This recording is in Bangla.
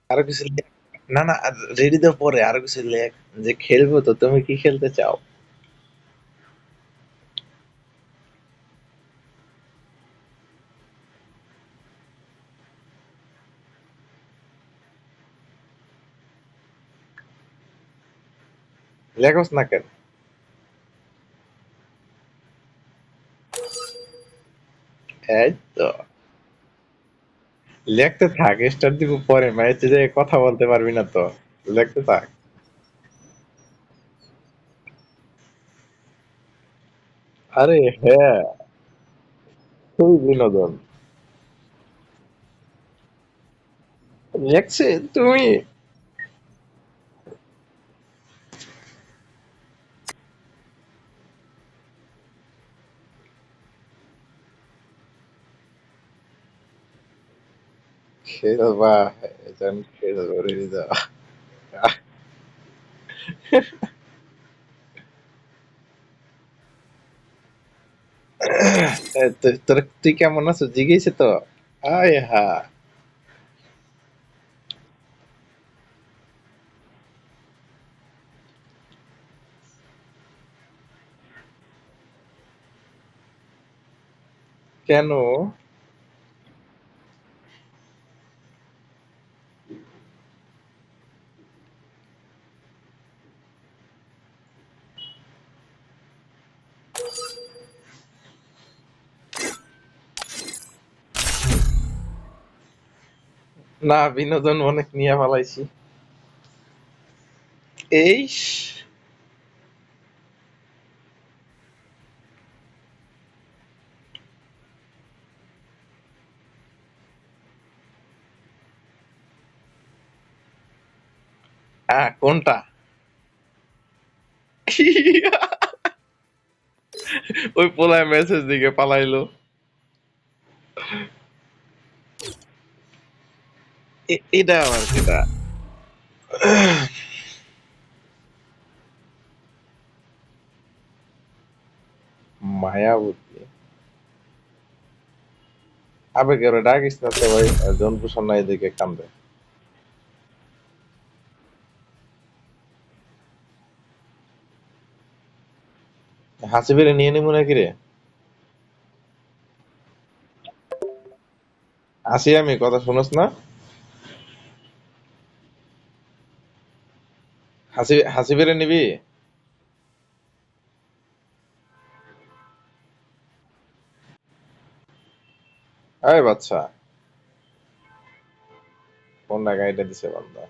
আরো কিছু না না, রেডি তো পরে আরো কিছু লেখ, যে খেলবো তো, তুমি কি খেলতে চাও? লেখোস না কেন? এই তো, লেখতে থাক, স্টার্ট দিব পরে, ম্যাচে যে কথা বলতে পারবি না তো, লেখতে থাক। আরে হ্যাঁ, খুবই বিনোদন। লেখছে তুমি? খেলবা? এখন খেলবো, রেডি দাও। তুই কেমন আছো জিজ্ঞেস তো। আয় হা। কেন? না, বিনোদন অনেক নিয়ে ফেলাইছি। এই কোনটা? ওই পোলায় মেসেজ দিকে পালাইলো। এটা আবার কেটা? মায়াবতী? আবেগে ওরা ডাকিস না তো ভাই, জন্টু সন্না এদিকে কান্দে। হাসি বেড়ে নিয়ে নিবো নাকি রে? আসি, আমি কথা শুনোস না? হাসি হাসি বেড়ে নিবি? আরে বাচ্চা, কোন গাড়িটা দিছে বান্দা?